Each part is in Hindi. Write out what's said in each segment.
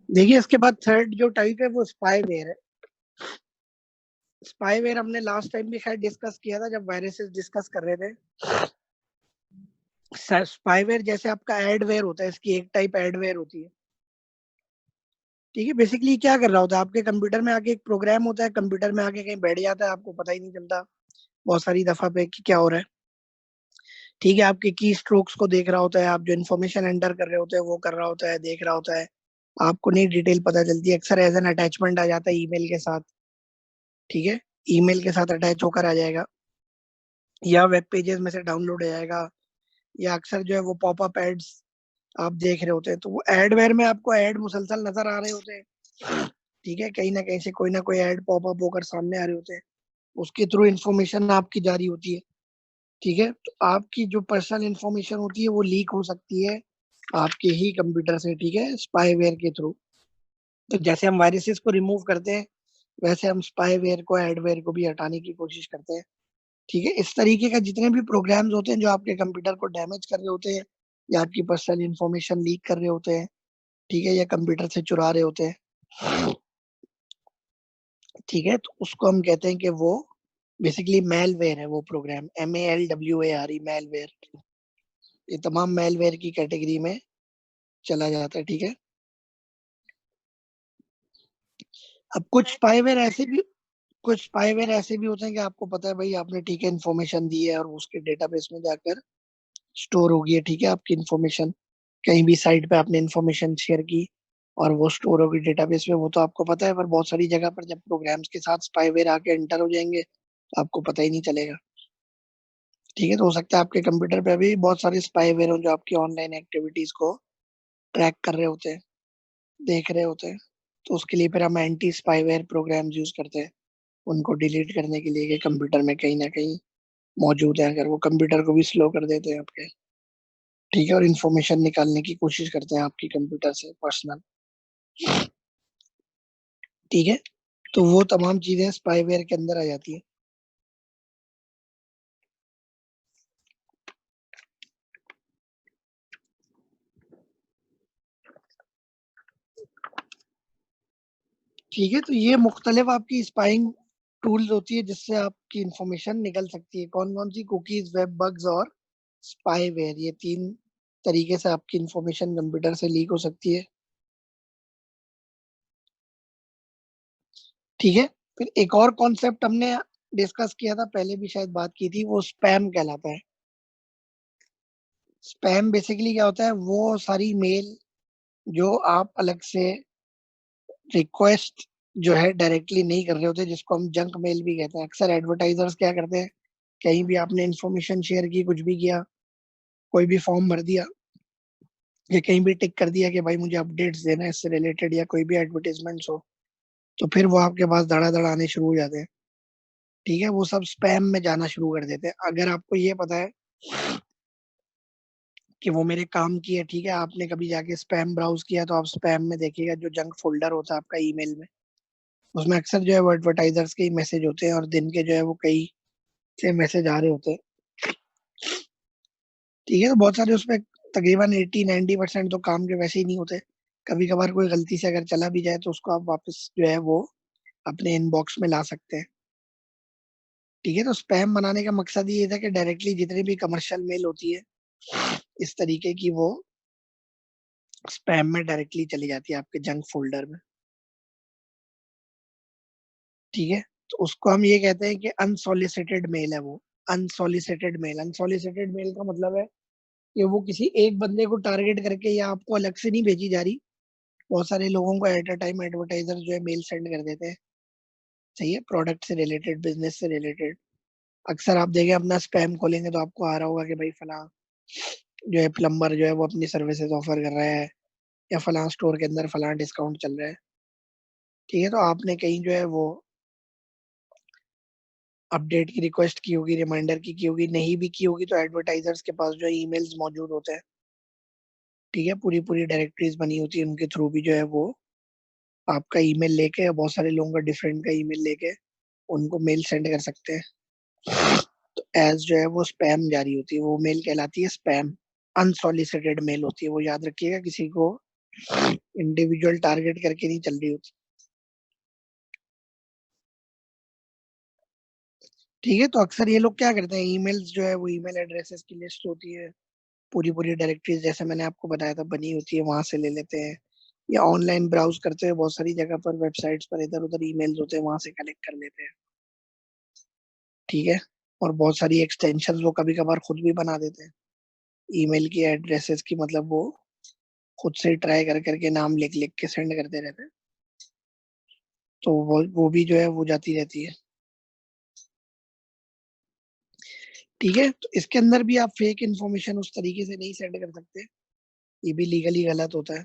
देखिए इसके बाद थर्ड जो टाइप है वो स्पाईवेयर है। स्पाईवेयर हमने लास्ट टाइम भी खैर डिस्कस किया था जब वायरसेस डिस्कस कर रहे थे। स्पाईवेयर जैसे आपका एडवेयर होता है, इसकी एक टाइप एडवेयर होती है। ठीक है, बेसिकली क्या कर रहा होता है, आपके कंप्यूटर में आके एक प्रोग्राम होता है, कंप्यूटर में आके कहीं बैठ जाता है, आपको पता ही नहीं चलता बहुत सारी दफा पे कि क्या हो रहा है। ठीक है, आपके की स्ट्रोक्स को देख रहा होता है, आप जो इन्फॉर्मेशन एंटर कर रहे होते हैं वो कर रहा होता है, देख रहा होता है। आपको नहीं डिटेल पता चलती है, अक्सर एज एन अटैचमेंट आ जाता है ईमेल के साथ। ठीक है, ईमेल के साथ अटैच होकर आ जाएगा, या वेब पेजेस में से डाउनलोड हो जाएगा, या अक्सर जो है वो पॉपअप एड्स आप देख रहे होते हैं, तो वो एडवेयर में आपको ऐड मुसलसल नजर आ रहे होते हैं। ठीक है, कहीं ना कहीं से कोई ना कोई ऐड पॉपअप होकर सामने आ रहे होते हैं, उसके थ्रू इंफॉर्मेशन आपकी जारी होती है। ठीक है, तो आपकी जो पर्सनल इंफॉर्मेशन होती है वो लीक हो सकती है आपके ही कंप्यूटर से। ठीक है, स्पाईवेयर के थ्रू। तो जैसे हम वायरसेस को रिमूव करते हैं, वैसे हम स्पाईवेयर को एडवेयर को भी हटाने की कोशिश करते हैं। ठीक है, इस तरीके का जितने भी प्रोग्राम्स होते हैं जो आपके कंप्यूटर को डैमेज कर रहे होते हैं, या आपकी पर्सनल इंफॉर्मेशन लीक कर रहे होते हैं, ठीक है, या कंप्यूटर से चुरा रहे होते हैं, ठीक है, तो उसको हम कहते हैं कि वो बेसिकली मेलवेयर है। वो प्रोग्राम MALWARE मेलवेयर, ये तमाम मेलवेयर की कैटेगरी में चला जाता है। ठीक है, अब कुछ स्पाईवेयर ऐसे भी होते हैं कि आपको पता है भाई आपने ठीक है इन्फॉर्मेशन दी है और उसके डेटाबेस में जाकर स्टोर हो गई है। ठीक है, आपकी इन्फॉर्मेशन कहीं भी साइट पे आपने इन्फॉर्मेशन शेयर की और वो स्टोर होगी डेटाबेस में, वो तो आपको पता है। पर बहुत सारी जगह पर जब प्रोग्राम्स के साथ स्पाईवेयर आके एंटर हो जाएंगे तो आपको पता ही नहीं चलेगा। ठीक है, तो हो सकता है आपके कंप्यूटर पे अभी बहुत सारे स्पाईवेयर हो जो आपकी ऑनलाइन एक्टिविटीज को ट्रैक कर रहे होते हैं, देख रहे होते हैं। तो उसके लिए फिर हम एंटी स्पाईवेयर प्रोग्राम्स यूज करते हैं उनको डिलीट करने के लिए, कि कंप्यूटर में कहीं ना कहीं मौजूद है, अगर वो कंप्यूटर को भी स्लो कर देते हैं आपके। ठीक है, और इन्फॉर्मेशन निकालने की कोशिश करते हैं आपकी कंप्यूटर से पर्सनल। ठीक है, तो वो तमाम चीजें स्पाईवेयर के अंदर आ जाती है। ठीक है, तो ये मुख्तलिफ आपकी स्पाइंग टूल्स होती है जिससे आपकी इंफॉर्मेशन निकल सकती है। कौन कौन सी? कुकीज, वेब बग्स और स्पाईवेयर, ये तीन तरीके से आपकी इंफॉर्मेशन कंप्यूटर से लीक हो सकती है। ठीक है, फिर एक और कॉन्सेप्ट हमने डिस्कस किया था, पहले भी शायद बात की थी, वो स्पैम कहलाता है। स्पैम बेसिकली क्या होता है, वो सारी मेल जो आप अलग से रिक्वेस्ट जो है डायरेक्टली नहीं कर रहे होते, जिसको हम जंक मेल भी कहते हैं। अक्सर एडवर्टाइजर्स क्या करते हैं, कहीं भी आपने इंफॉर्मेशन शेयर की, कुछ भी किया, कोई भी फॉर्म भर दिया, या कहीं भी टिक कर दिया कि भाई मुझे अपडेट्स देना है इससे रिलेटेड, या कोई भी एडवर्टीजमेंट्स हो, तो फिर वो आपके पास धड़ाधड़ आने शुरू हो जाते हैं। ठीक है, वो सब स्पैम में जाना शुरू कर देते हैं। अगर आपको ये पता है कि वो मेरे काम की है, ठीक है, आपने कभी जाके स्पैम ब्राउज किया, तो आप स्पैम में देखिएगा जो जंक फोल्डर होता है आपका ईमेल में, उसमें अक्सर जो है वो एडवर्टाइजर्स के ही मैसेज होते हैं, और दिन के जो है वो कई से मैसेज आ रहे होते हैं। ठीक है, तो बहुत सारे उसमें तकरीबन 80-90% तो काम के वैसे ही नहीं होते। कभी कभार कोई गलती से अगर चला भी जाए तो उसको आप वापस जो है वो अपने इनबॉक्स में ला सकते हैं। ठीक है, तो स्पैम बनाने का मकसद ये था कि डायरेक्टली जितनी भी कमर्शियल मेल होती है इस तरीके की, वो स्पैम में डायरेक्टली चली जाती है आपके जंक फोल्डर में। ठीक है, तो उसको हम ये कहते हैं कि अनसॉलिसिटेड मेल है वो। अनसॉलिसिटेड मेल का मतलब है कि वो किसी एक बंदे को टारगेट करके या आपको अलग से नहीं भेजी जा रही, बहुत सारे लोगों को एट अ टाइम एडवर्टाइजर जो है मेल सेंड कर देते हैं। सही है, प्रोडक्ट से रिलेटेड, बिजनेस से रिलेटेड। अक्सर आप देखें अपना स्पैम खोलेंगे तो आपको आ रहा होगा कि भाई फला जो है प्लम्बर जो है वो अपनी सर्विसेज ऑफर कर रहा है, या फला स्टोर के अंदर फला डिस्काउंट चल रहा है। ठीक है, तो आपने कहीं जो है वो अपडेट की रिक्वेस्ट की होगी, रिमाइंडर की होगी, नहीं भी की होगी तो एडवर्टाइजर्स के पास जो है ईमेल्स मौजूद होते हैं। ठीक है, पूरी पूरी डायरेक्टरीज बनी होती है, उनके थ्रू भी जो है वो आपका ईमेल लेके, बहुत सारे लोगों का डिफरेंट का ईमेल लेके उनको मेल सेंड कर सकते हैं। तो एज जो है वो स्पैम जारी होती है, वो मेल कहलाती है स्पैम। अनसॉलिसिटेड मेल होती है वो, याद रखिएगा, किसी को इंडिविजुअल टारगेट करके नहीं चल रही होती। ठीक है, तो अक्सर ये लोग क्या करते हैं, ईमेल्स जो है वो ईमेल एड्रेसेस की लिस्ट होती है, पूरी पूरी डायरेक्टरीज जैसे मैंने आपको बताया था बनी होती है, वहां से ले लेते हैं। या ऑनलाइन ब्राउज करते हैं, बहुत सारी जगह पर वेबसाइट्स पर इधर उधर ईमेल्स होते हैं, वहां से कलेक्ट कर लेते हैं। ठीक है। और बहुत सारी एक्सटेंशन वो कभी कभार खुद भी बना देते हैं ईमेल की एड्रेसेस की, मतलब वो खुद से ट्राई कर करके नाम लिख लिख के सेंड करते रहते हैं। तो वो भी जो है वो जाती रहती है। ठीक है, तो इसके अंदर भी आप फेक इन्फॉर्मेशन उस तरीके से नहीं सेंड कर सकते, ये भी लीगली गलत होता है।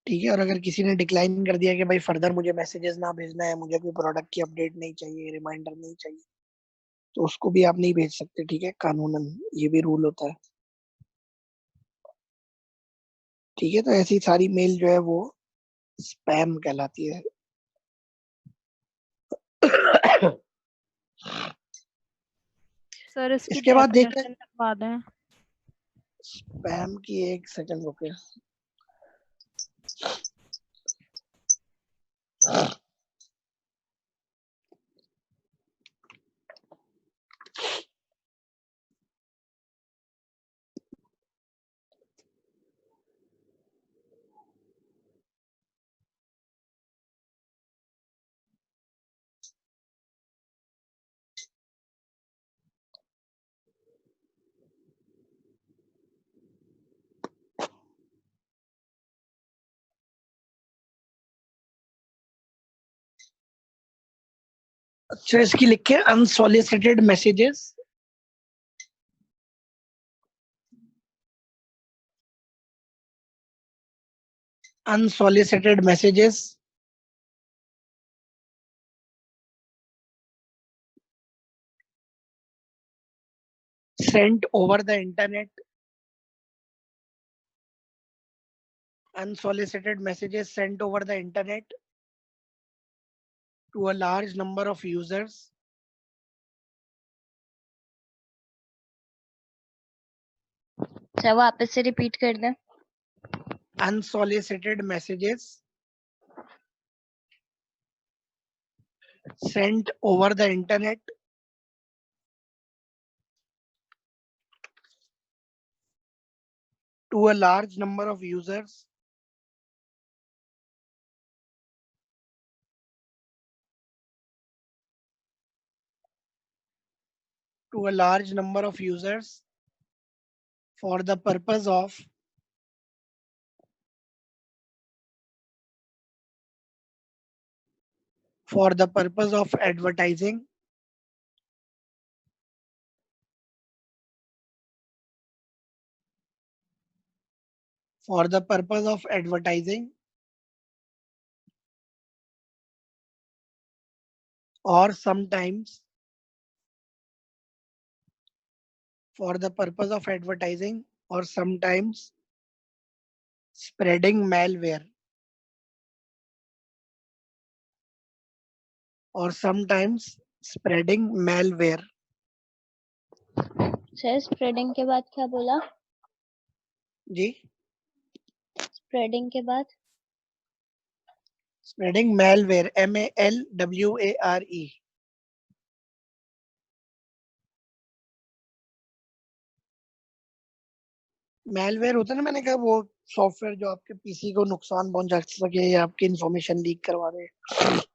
ठीक है, और अगर किसी ने डिक्लाइन कर दिया कि भाई फर्दर मुझे मैसेजेस ना भेजना है, मुझे कोई प्रोडक्ट की अपडेट नहीं चाहिए, रिमाइंडर नहीं चाहिए, तो उसको भी आप नहीं भेज सकते। ठीक है, कानूनन ये भी रूल होता है। ठीक है, तो ऐसी सारी मेल जो है वो स्पैम कहलाती है। सर इसकी इसके बाद देखते हैं डेफिनेशन लिखवा दें। स्पैम की, एक सेकंड रुके। अच्छा, इसकी लिखे unsolicited messages, unsolicited messages sent over the internet, unsolicited messages sent over the internet to a large number of users, अच्छा वापस से रिपीट कर दें। unsolicited messages sent over the internet to a large number of users, to a large number of users for the purpose of advertising, for the purpose of advertising, or sometimes for the purpose of advertising, or sometimes spreading malware, or sometimes spreading malware. Sir spreading के बाद क्या बोला? जी, स्प्रेडिंग के बाद spreading malware, MALWARE. मैलवेयर होता है ना, मैंने कहा वो सॉफ्टवेयर जो आपके पीसी को नुकसान पहुंचा सके या आपकी इंफॉर्मेशन लीक करवा दे,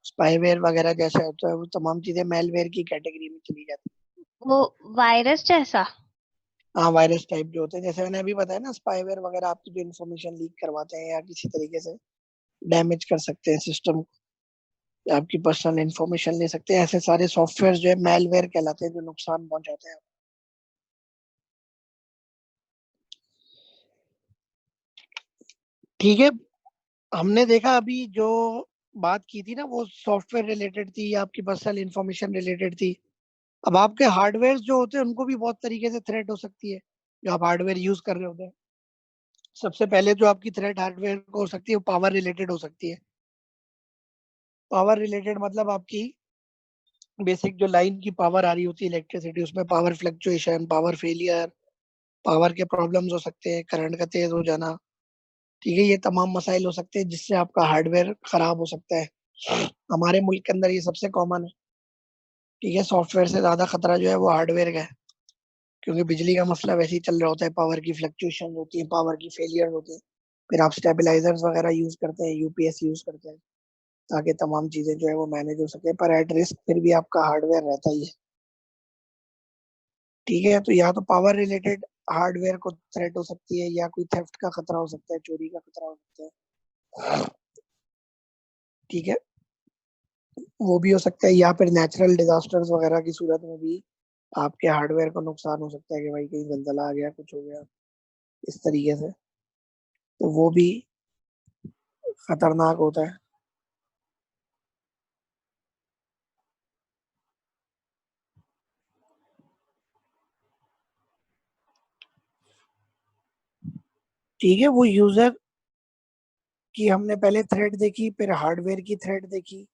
स्पाईवेयर वगैरह जैसा होता है, वो तमाम चीजें मैलवेयर की कैटेगरी में चली जाती वो वायरस जैसा। है। हाँ, वायरस टाइप जो होते हैं, जैसे मैंने अभी बताया ना, स्पाईवेयर वगैरह आपकी जो इन्फॉर्मेशन लीक करवाते हैं या किसी तरीके से डैमेज कर सकते हैं सिस्टम, आपकी पर्सनल इन्फॉर्मेशन ले सकते हैं, ऐसे सारे सॉफ्टवेयर जो है मैलवेयर कहलाते हैं, जो नुकसान पहुंचाते हैं। ठीक है, हमने देखा अभी जो बात की थी ना, वो सॉफ्टवेयर रिलेटेड थी या आपकी पर्सनल इन्फॉर्मेशन रिलेटेड थी। अब आपके हार्डवेयर जो होते हैं उनको भी बहुत तरीके से थ्रेट हो सकती है, जो आप हार्डवेयर यूज कर रहे होते हैं। सबसे पहले जो आपकी थ्रेट हार्डवेयर को हो सकती है वो पावर रिलेटेड हो सकती है। पावर रिलेटेड मतलब आपकी बेसिक जो लाइन की पावर आ रही होती है इलेक्ट्रिसिटी, उसमें power fluctuation, power failure, power के प्रॉब्लम्स हो सकते हैं, करंट का तेज हो जाना। ठीक है, ये तमाम मसाइल हो सकते हैं जिससे आपका हार्डवेयर खराब हो सकता है। हमारे मुल्क के अंदर ये सबसे कॉमन है। ठीक है, सॉफ्टवेयर से ज्यादा खतरा जो है वो हार्डवेयर का है, क्योंकि बिजली का मसला वैसे ही चल रहा होता है, पावर की फ्लक्चुएशन होती है, पावर की फेलियर होती है। फिर आप स्टेबलाइजर्स वगैरह यूज करते हैं, यूपीएस यूज करते हैं, ताकि तमाम चीजें जो है वो मैनेज हो सके, पर एट रिस्क फिर भी आपका हार्डवेयर रहता ही है। ठीक है, तो या तो पावर रिलेटेड हार्डवेयर को थ्रेट हो सकती है, या कोई थेफ्ट का खतरा हो सकता है, चोरी का खतरा हो सकता है। ठीक है, वो भी हो सकता है, या फिर नेचुरल डिजास्टर्स वगैरह की सूरत में भी आपके हार्डवेयर को नुकसान हो सकता है, कि भाई कहीं जलजला आ गया, कुछ हो गया इस तरीके से, तो वो भी खतरनाक होता है। ठीक है, वो यूजर की हमने पहले थ्रेड देखी, फिर हार्डवेयर की थ्रेड देखी।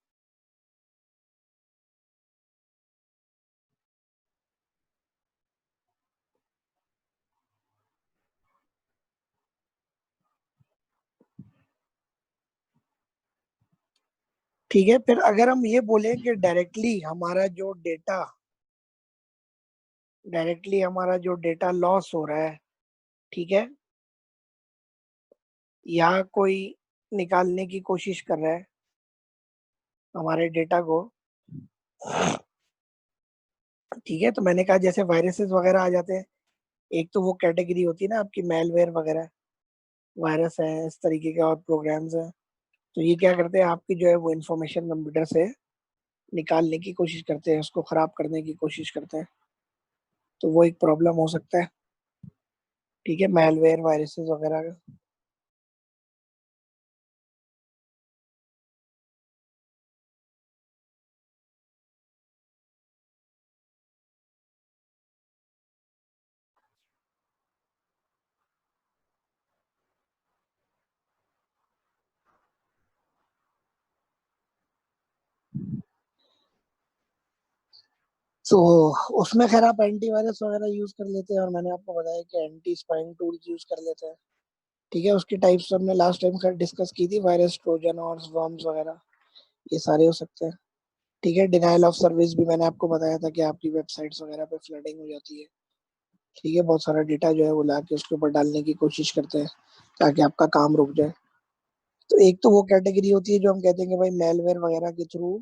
ठीक है, फिर अगर हम ये बोले कि डायरेक्टली हमारा जो डेटा लॉस हो रहा है, ठीक है, या कोई निकालने की कोशिश कर रहा है हमारे डेटा को। ठीक है, तो मैंने कहा जैसे वायरसेस वगैरह आ जाते हैं, एक तो वो कैटेगरी होती है ना आपकी मेलवेयर वगैरह, वायरस है, इस तरीके के और प्रोग्राम्स हैं। तो ये क्या करते हैं, आपकी जो है वो इंफॉर्मेशन कंप्यूटर से निकालने की कोशिश करते हैं, उसको खराब करने की कोशिश करते हैं। तो वो एक प्रॉब्लम हो सकता है। ठीक है, मेलवेयर वायरसेस वगैरह का। तो उसमें खैर आप एंटीवायरस वगैरह यूज कर लेते हैं, और मैंने आपको बताया कि एंटी स्पाइंग टूल्स यूज कर लेते हैं। ठीक है, उसकी टाइप्स हमने लास्ट टाइम खैर डिस्कस की थी, वायरस, ट्रोजन और वर्म्स वगैरह, ये सारे हो सकते हैं। ठीक है, डिनाइल ऑफ सर्विस भी मैंने आपको बताया था कि आपकी वेबसाइट्स वगैरह पे फ्लडिंग हो जाती है। ठीक है, बहुत सारा डेटा जो है वो ला के उसके ऊपर डालने की कोशिश करते हैं ताकि आपका काम रुक जाए। तो एक तो वो कैटेगरी होती है जो हम कहते हैं कि भाई मेलवेयर वगैरह के थ्रू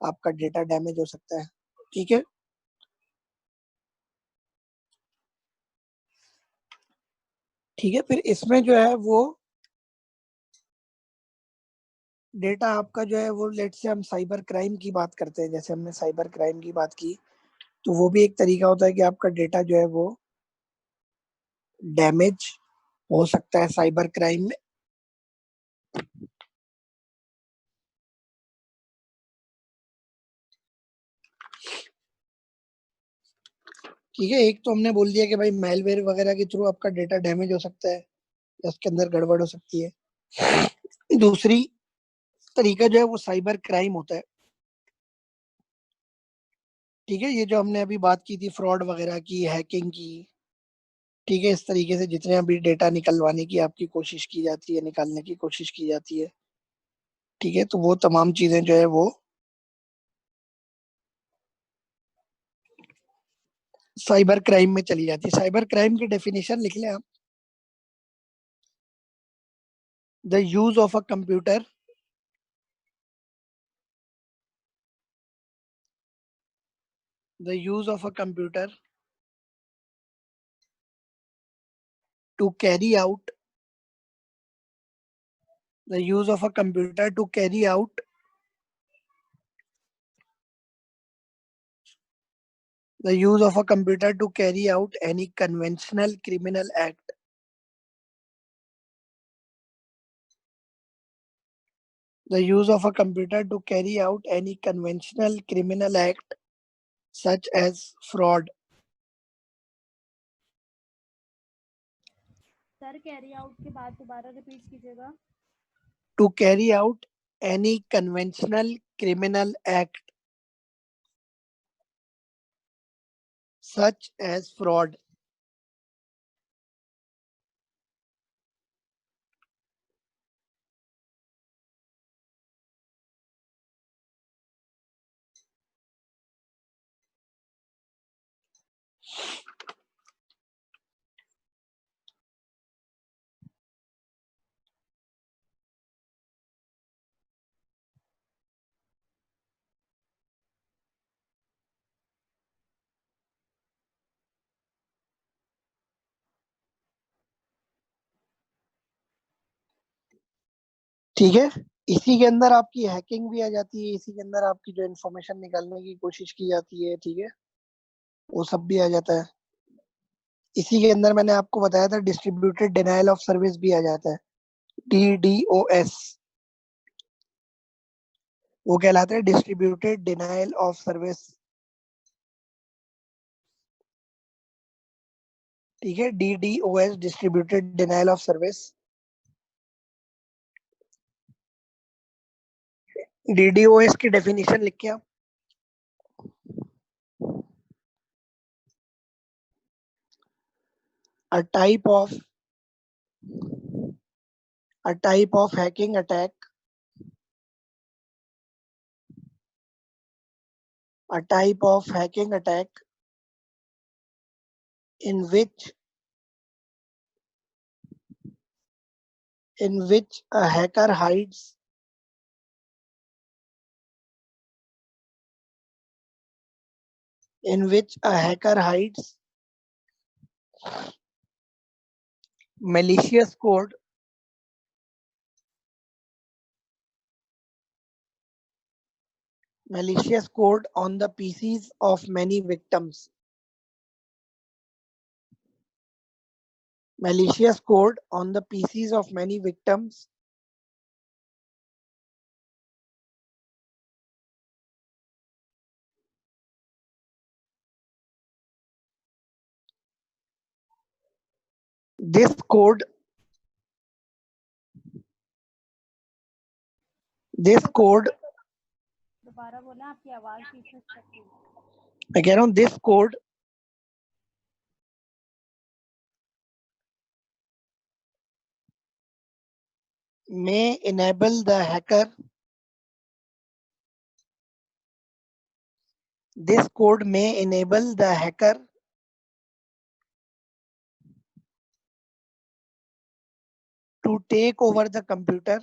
आपका डेटा डैमेज हो सकता है। ठीक है। ठीक है, फिर इसमें जो है वो डेटा आपका जो है वो, लेट से हम साइबर क्राइम की बात करते हैं, जैसे हमने साइबर क्राइम की बात की, तो वो भी एक तरीका होता है कि आपका डेटा जो है वो डैमेज हो सकता है साइबर क्राइम में। ठीक है, एक तो हमने बोल दिया कि भाई मेलवेयर वगैरह के थ्रू आपका डेटा डैमेज हो सकता है, या उसके अंदर गड़बड़ हो सकती है। दूसरी तरीका जो है वो साइबर क्राइम होता है। ठीक है, ये जो हमने अभी बात की थी फ्रॉड वगैरह की, हैकिंग की। ठीक है, इस तरीके से जितने अभी डेटा निकलवाने की आपकी कोशिश की जाती है, निकालने की कोशिश की जाती है। ठीक है, तो वो तमाम चीजें जो है वो साइबर क्राइम में चली जाती है। साइबर क्राइम की डेफिनेशन लिख लें आप। The use of a computer the use of a computer to carry out the use of a computer to carry out the use of a computer to carry out any conventional criminal act. The use of a computer to carry out any conventional criminal act such as fraud. Sir carry out के बाद दोबारा रिपीट कीजिएगा। To carry out any conventional criminal act such as fraud. ठीक है, इसी के अंदर आपकी हैकिंग भी आ जाती है, इसी के अंदर आपकी जो इन्फॉर्मेशन निकालने की कोशिश की जाती है, ठीक है, वो सब भी आ जाता है। इसी के अंदर मैंने आपको बताया था डिस्ट्रीब्यूटेड डिनायल ऑफ सर्विस भी आ जाता है, DDoS। वो कहलाता है डिस्ट्रीब्यूटेड डिनायल ऑफ सर्विस। ठीक है, DDoS, distributed denial of service. DDoS की डेफिनेशन लिख के आप, a type of hacking attack, a type of hacking attack in which a hacker hides malicious code on the PCs of many victims. Malicious code on the PCs of many victims. This code दोबारा बोला, आपकी आवाज बीच में स्टक हुई। मैं कह रहा हूँ this code may enable the hacker to take over the computer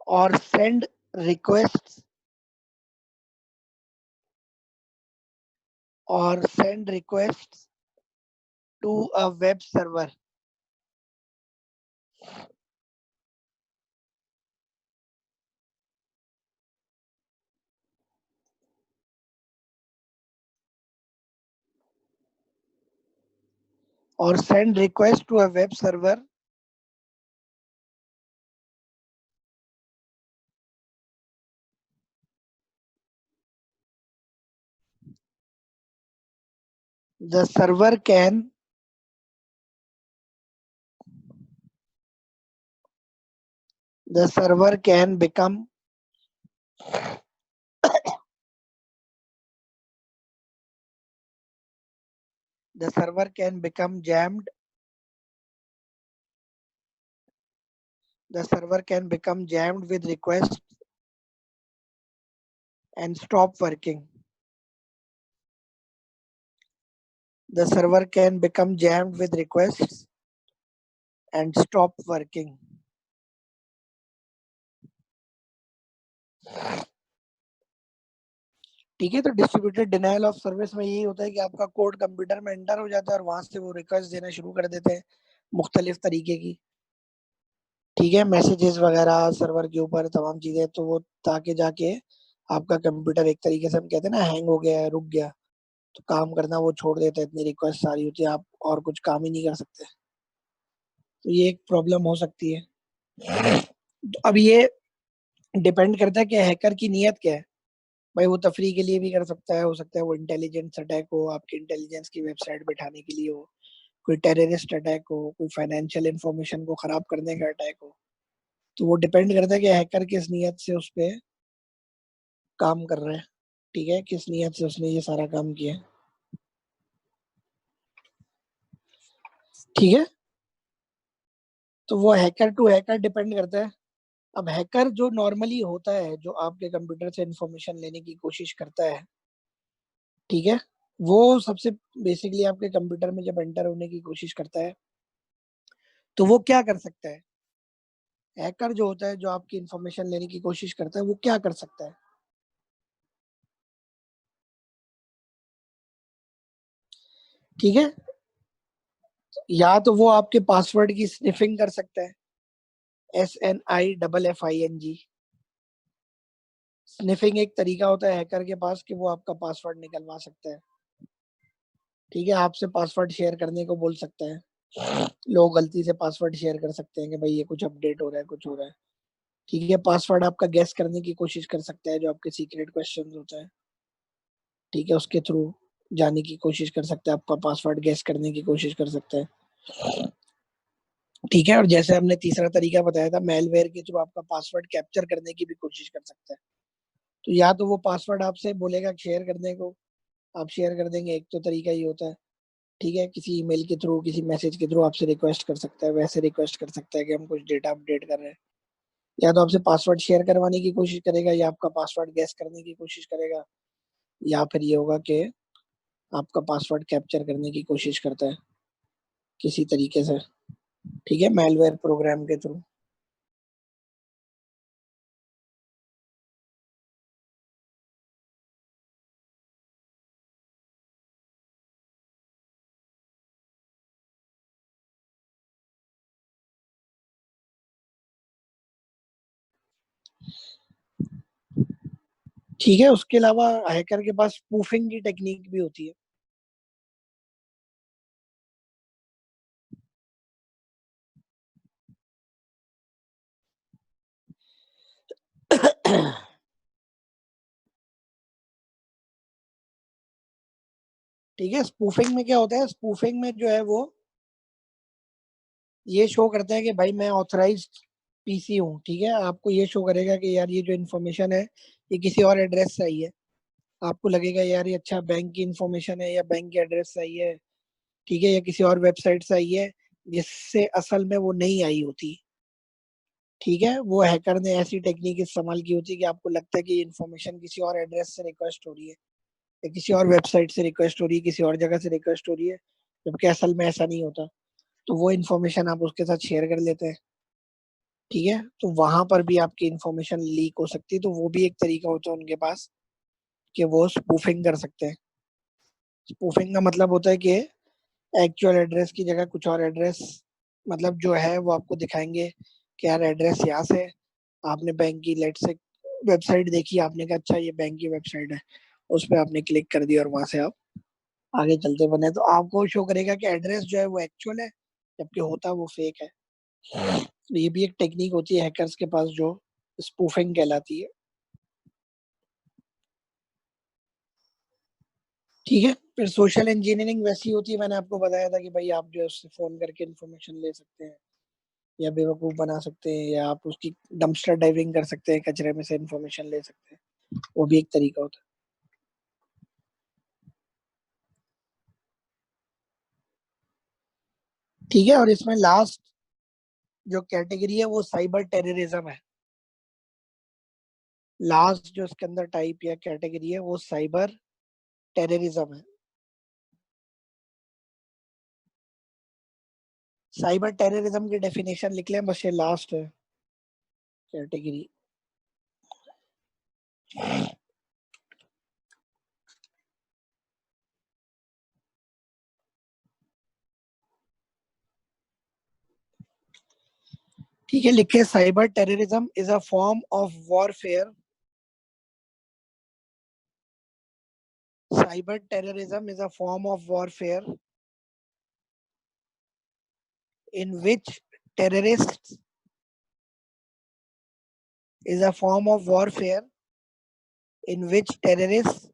or send requests to a web server. The server can become jammed. The server can become jammed with requests and stop working. The server can become jammed with requests and stop working. ठीक है, तो डिस्ट्रीब्यूटेड डिनायल ऑफ सर्विस में यही होता है कि आपका कोड कंप्यूटर में एंटर हो जाता है और वहां से वो रिक्वेस्ट देना शुरू कर देते हैं मुख्तलिफ तरीके की। ठीक है, मैसेजेस वगैरह सर्वर के ऊपर तमाम चीजें, तो वो ताकि जाके आपका कंप्यूटर एक तरीके से हम कहते हैं ना हैंग हो गया है, रुक गया, तो काम करना वो छोड़ देता है, इतनी रिक्वेस्ट सारी होती है, आप और कुछ काम ही नहीं कर सकते। तो ये एक प्रॉब्लम हो सकती है। तो अब ये डिपेंड करता है कि हैकर की नीयत क्या है। भाई वो तफरी के लिए भी कर सकता है, हो सकता है वो इंटेलिजेंस अटैक हो, आपकी इंटेलिजेंस की वेबसाइट बैठाने के लिए हो, कोई टेररिस्ट अटैक हो, कोई फाइनेंशियल इंफॉर्मेशन को खराब करने का अटैक हो। तो वो डिपेंड करता है कि हैकर किस नीयत से उस पर काम कर रहा है। ठीक है, किस नीयत से उसने ये सारा काम किया। ठीक है, तो वो हैकर टू हैकर डिपेंड करता है। अब हैकर जो नॉर्मली होता है, जो आपके कंप्यूटर से इंफॉर्मेशन लेने की कोशिश करता है, ठीक है, वो सबसे बेसिकली आपके कंप्यूटर में जब एंटर होने की कोशिश करता है, तो वो क्या कर सकता है हैकर जो होता है, जो आपकी इंफॉर्मेशन लेने की कोशिश करता है, वो क्या कर सकता है? ठीक है, या तो वो आपके पासवर्ड की स्निफिंग कर सकता है, SNIFFING। स्निफिंग एक तरीका होता है हैकर के पास कि वो आपका पासवर्ड निकलवा सकता है। ठीक है, आपसे पासवर्ड शेयर करने को बोल सकता है। लोग गलती से पासवर्ड शेयर कर सकते हैं कि भाई ये कुछ अपडेट हो रहा है, कुछ हो रहा है। ठीक है, पासवर्ड आपका गैस करने की कोशिश कर सकता है, जो आपके सीक्रेट क्वेश्चंस होता है। ठीक है, उसके थ्रू जाने की कोशिश कर सकता है, आपका पासवर्ड गैस करने की कोशिश कर सकता है। ठीक है, और जैसे हमने तीसरा तरीका बताया था, मेलवेयर के थ्रू आपका पासवर्ड कैप्चर करने की भी कोशिश कर सकता है। तो या तो वो पासवर्ड आपसे बोलेगा शेयर करने को, आप शेयर कर देंगे, एक तो तरीका ही होता है। ठीक है, किसी ईमेल के थ्रू, किसी मैसेज के थ्रू आपसे रिक्वेस्ट कर सकता है, वैसे रिक्वेस्ट कर सकता है कि हम कुछ डेटा अपडेट कर रहे हैं। या तो आपसे पासवर्ड शेयर करवाने की कोशिश करेगा, या आपका पासवर्ड गैस करने की कोशिश करेगा, या फिर ये होगा कि आपका पासवर्ड कैप्चर करने की कोशिश करता है किसी तरीके से। ठीक है, मेलवेयर प्रोग्राम के थ्रू। ठीक है, उसके अलावा हैकर के पास स्पूफिंग की टेक्निक भी होती है। ठीक है, स्पूफिंग में क्या होता है? स्पूफिंग में जो है वो ये शो करता है कि भाई मैं ऑथराइज्ड पीसी हूँ। ठीक है, आपको ये शो करेगा कि यार ये जो इन्फॉर्मेशन है ये किसी और एड्रेस से आई है। आपको लगेगा यार ये अच्छा बैंक की इन्फॉर्मेशन है, या बैंक की एड्रेस से आई है। ठीक है, या किसी और वेबसाइट से आई है जिससे असल में वो नहीं आई होती। ठीक है, वो हैकर ने ऐसी टेक्निक इस्तेमाल की होती है कि आपको लगता है कि ये इन्फॉर्मेशन किसी और एड्रेस से रिक्वेस्ट हो रही है, या किसी और वेबसाइट से रिक्वेस्ट हो रही है, किसी और जगह से रिक्वेस्ट हो रही है, जबकि असल में ऐसा नहीं होता। तो वो इन्फॉर्मेशन आप उसके साथ शेयर कर लेते हैं। ठीक है, तो वहां पर भी आपकी इन्फॉर्मेशन लीक हो सकती है। तो वो भी एक तरीका होता है उनके पास कि वो स्पूफिंग कर सकते हैं। स्पूफिंग का मतलब होता है कि एक्चुअल एड्रेस की जगह कुछ और एड्रेस, मतलब जो है वो आपको दिखाएंगे कि यार एड्रेस यहाँ से, आपने बैंक की लेट से वेबसाइट देखी, आपने कहा अच्छा ये बैंक की वेबसाइट है, उस पर आपने क्लिक कर दिया और वहां से आप आगे चलते बने, तो आपको शो करेगा कि एड्रेस जो है वो एक्चुअल है, जबकि होता वो फेक है। तो ये भी एक टेक्निक होती है हैकर्स के पास, जो स्पूफिंग कहलाती है। ठीक है, फिर सोशल इंजीनियरिंग वैसी होती है, मैंने आपको बताया था कि भाई आप जो है उससे फोन करके इन्फॉर्मेशन ले सकते हैं, या बेवकूफ बना सकते हैं, या आप उसकी डंपस्टर डाइविंग कर सकते हैं, कचरे में से इन्फॉर्मेशन ले सकते हैं। वो भी एक तरीका होता है। ठीक है, और इसमें लास्ट जो कैटेगरी है वो साइबर टेररिज्म है। लास्ट जो इसके अंदर टाइप या कैटेगरी है वो साइबर टेररिज्म है। साइबर टेररिज्म की डेफिनेशन लिख लें, बस ये लास्ट है कैटेगरी। ठीक है, लिखे cyber terrorism is a form of warfare. Cyber terrorism is a form of warfare in which terrorists is a form of warfare in which terrorists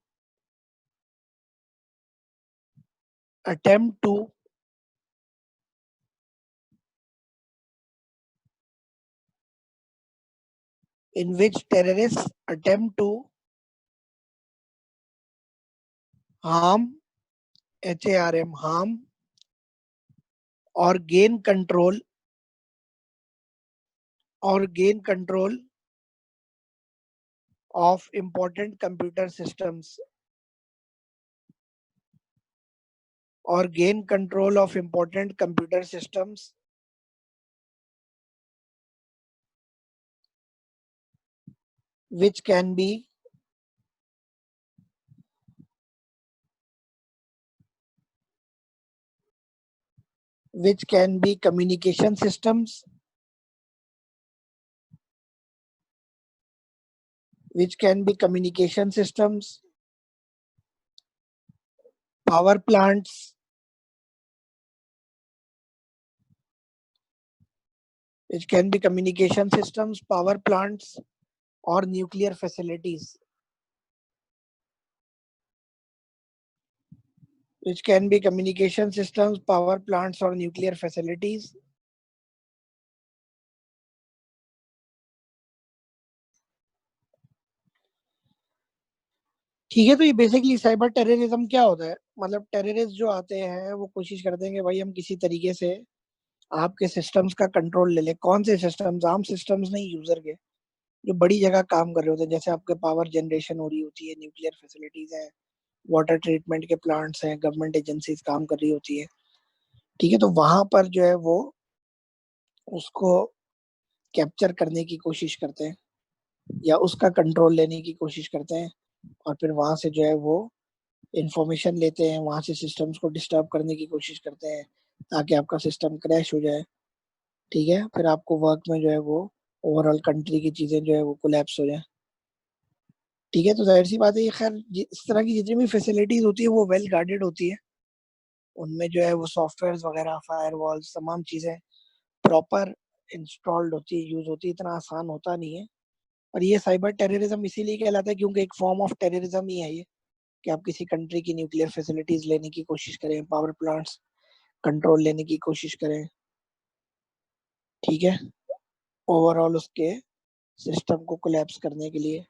attempt to in which terrorists attempt to harm harm or gain control of important computer systems or gain control of important computer systems which can be communication systems, power plants, or nuclear facilities. Which can be communication systems, power plants, or nuclear facilities. ठीक है, तो ये बेसिकली साइबर टेररिज्म क्या होता है? मतलब टेररिस्ट जो आते हैं वो कोशिश करते हैं कि भाई हम किसी तरीके से आपके सिस्टम्स का कंट्रोल ले ले। कौन से सिस्टम्स? आम सिस्टम्स नहीं, यूजर के जो बड़ी जगह काम कर रहे होते हैं, जैसे आपके पावर जनरेशन हो रही होती है, न्यूक्लियर फैसिलिटीज है, वाटर ट्रीटमेंट के प्लांट्स हैं, गवर्नमेंट एजेंसीज काम कर रही होती है। ठीक है, तो वहां पर जो है वो उसको कैप्चर करने की कोशिश करते हैं या उसका कंट्रोल लेने की कोशिश करते हैं, और फिर वहां से जो है वो इंफॉर्मेशन लेते हैं, वहां से सिस्टम्स को डिस्टर्ब करने की कोशिश करते हैं ताकि आपका सिस्टम क्रैश हो जाए। ठीक है, फिर आपको वर्क में जो है वो ओवरऑल कंट्री की चीजें जो है वो कोलैप्स हो जाए। ठीक है, तो जाहिर सी बात है, ये खैर इस तरह की जितनी भी फैसिलिटीज होती है वो वेल गार्डेड होती है। उनमें जो है वो सॉफ्टवेयर वगैरह, फायरवॉल्स, तमाम चीजें प्रॉपर इंस्टॉल्ड होती है, यूज होती है। इतना आसान होता नहीं है। और ये साइबर टेररिज्म इसीलिए कहलाता है क्योंकि एक फॉर्म ऑफ टेररिज्म ही है ये, कि आप किसी कंट्री की न्यूक्लियर फैसिलिटीज लेने की कोशिश करें, पावर प्लांट्स कंट्रोल लेने की कोशिश करें। ठीक है, ओवरऑल उसके सिस्टम को कोलैप्स करने के लिए,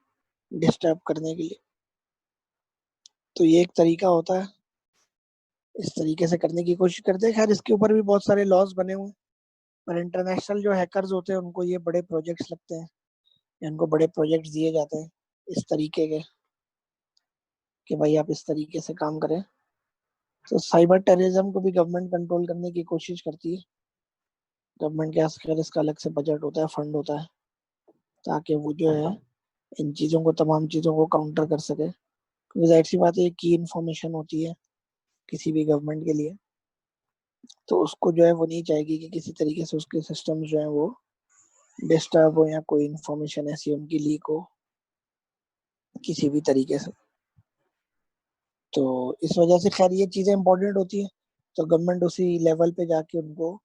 डिस्टर्ब करने के लिए। तो ये एक तरीका होता है, इस तरीके से करने की कोशिश करते हैं। खैर इसके ऊपर भी बहुत सारे लॉज बने हुए हैं, पर इंटरनेशनल जो हैकर्स होते हैं उनको ये बड़े प्रोजेक्ट्स लगते हैं, इनको बड़े प्रोजेक्ट्स दिए जाते हैं इस तरीके के, कि भाई आप इस तरीके से काम करें। तो साइबर टेररिज्म को भी गवर्नमेंट कंट्रोल करने की कोशिश करती है। गवर्नमेंट के पास खैर इसका अलग से बजट होता है, फंड होता है, ताकि वो जो है इन चीजों को, तमाम चीजों को काउंटर कर सके। क्योंकि जाहिर सी बात है, की इन्फॉर्मेशन होती है किसी भी गवर्नमेंट के लिए, तो उसको जो है वो नहीं चाहेगी कि किसी तरीके से उसके सिस्टम जो है वो डिस्टर्ब हो, या कोई इन्फॉर्मेशन ऐसी उनकी लीक हो किसी भी तरीके से। तो इस वजह से खैर ये चीजें इंपॉर्टेंट होती है, तो गवर्नमेंट उसी लेवल पे जाके उनको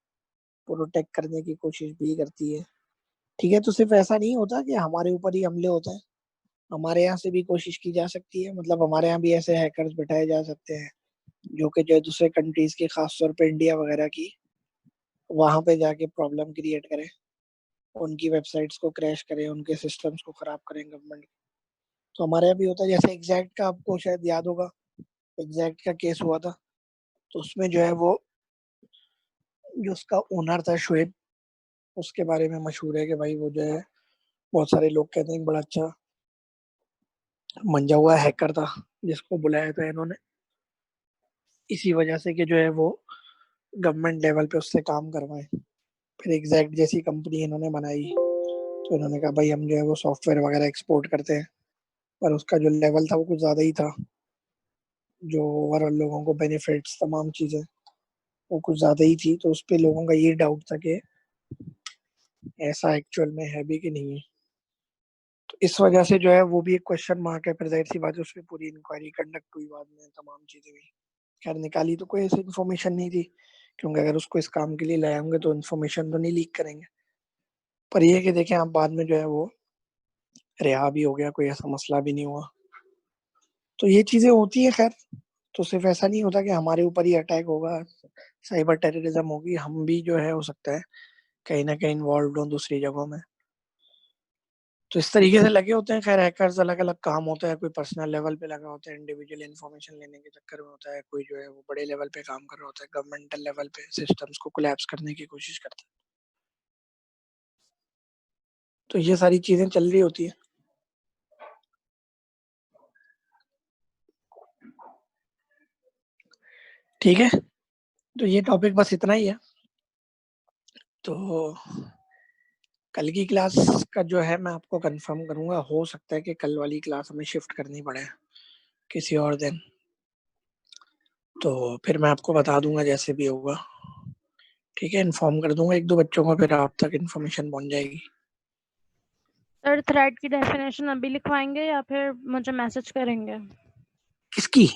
प्रोटेक्ट करने की कोशिश भी करती है। ठीक है, तो सिर्फ ऐसा नहीं होता कि हमारे ऊपर ही हमले होते हैं, हमारे यहाँ से भी कोशिश की जा सकती है। मतलब हमारे यहाँ भी ऐसे हैकर्स बिठाए जा सकते हैं जो कि जो है दूसरे कंट्रीज की, खासतौर पे इंडिया वगैरह की, वहां पे जाके प्रॉब्लम क्रिएट करें, उनकी वेबसाइट्स को क्रैश करें, उनके सिस्टम्स को खराब करें गवर्नमेंट। तो हमारे यहाँ भी होता है, जैसे एग्जैक्ट का आपको शायद याद होगा, एग्जैक्ट का केस हुआ था। तो उसमें जो है वो, जो उसका ओनर था शुएब, उसके बारे में मशहूर है कि भाई वो जो है, बहुत सारे लोग कहते हैं बड़ा अच्छा मंजा हुआ हैकर था जिसको बुलाया था इन्होंने, इसी वजह से कि जो है वो गवर्नमेंट लेवल पे उससे काम करवाए। फिर एग्जैक्ट जैसी कंपनी इन्होंने बनाई, तो इन्होंने कहा भाई हम जो है वो सॉफ्टवेयर वगैरह एक्सपोर्ट करते हैं, पर उसका जो लेवल था वो कुछ ज्यादा ही था, जो ओवरऑल लोगों को बेनिफिट्स, तमाम चीजें वो कुछ ज्यादा ही थी। तो उस पे लोगों का ये डाउट था कि ऐसा एक्चुअल में है भी कि नहीं है। तो इस वजह से जो है वो भी एक क्वेश्चन मार्क है। फिर जाहिर सी बात है, उस पर पूरी इंक्वायरी कंडक्ट हुई, बाद में तमाम चीजें हुई, खैर निकाली तो कोई ऐसी इन्फॉर्मेशन नहीं थी, क्योंकि अगर उसको इस काम के लिए लाए होंगे तो इन्फॉर्मेशन तो नहीं लीक करेंगे। पर ये है कि देखें आप, बाद में जो है वो रिहा भी हो गया, कोई ऐसा मसला भी नहीं हुआ। तो ये चीजें होती है खैर। तो सिर्फ ऐसा नहीं होता कि हमारे ऊपर ही अटैक होगा, साइबर टेररिज्म होगी, हम भी जो है हो सकता है कहीं ना कहीं इन्वॉल्व हो दूसरी जगहों में। तो इस तरीके से लगे होते हैं। खैर हैकर्स अलग अलग काम होता है, कोई पर्सनल लेवल पे लगा होता है, इंडिविजुअल इन्फॉर्मेशन लेने के चक्कर में होता है, कोई जो है वो बड़े लेवल पे काम कर रहा होता है, गवर्नमेंटल लेवल पे सिस्टम्स को कोलैप्स करने की कोशिश करता है। तो ये सारी चीजें चल रही होती है। ठीक है, तो ये टॉपिक बस इतना ही है। तो कल की क्लास का जो है मैं आपको कंफर्म करूंगा, हो सकता है कि कल वाली क्लास हमें शिफ्ट करनी पड़े किसी और दिन, तो फिर मैं आपको बता दूंगा जैसे भी होगा। ठीक है, इन्फॉर्म कर दूंगा एक दो बच्चों को, फिर आप तक इन्फॉर्मेशन पहुंच जाएगी। सर थ्रेड की डेफिनेशन अभी लिखवाएंगे या फिर मुझे मैसेज करेंगे? किसकी?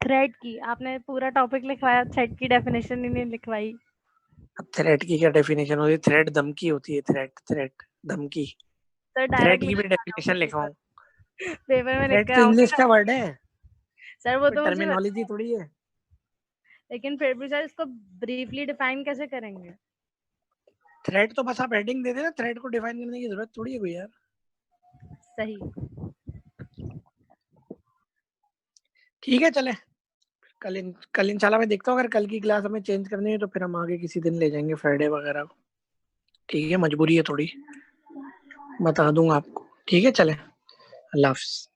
थ्रेड की आपने पूरा टॉपिक लिखवाया, थ्रेड की डेफिनेशन ही नहीं लिखवाई। अब थ्रेट की क्या डेफिनेशन होती है? थ्रेट धमकी होती है, थ्रेट थ्रेट धमकी। सर थ्रेट डायरेक्ट की भी लिखवा डेफिनेशन दूंगी लिखवाऊं? पेपर में लिख थ्रेट के तो आऊंगी इंग्लिश ना। का वर्ड है, सर वो कोई तो मुझे टर्मिनोलॉजी थोड़ी है। लेकिन फिर भी सर इसको ब्रीफली डिफाइन कैसे करेंगे? थ्रेट तो बस आप हेडिंग दे देना, थ्रेट को डिफाइन करने की जरूरत थोड़ी है कोई यार। सही। ठीक है चले, कल इंशाल्लाह मैं देखता हूँ, अगर कल की क्लास हमें चेंज करनी है तो फिर हम आगे किसी दिन ले जाएंगे, फ्राइडे वगैरह को। ठीक है, मजबूरी है थोड़ी, बता दूंगा आपको। ठीक है चले, अल्लाह हाफिज।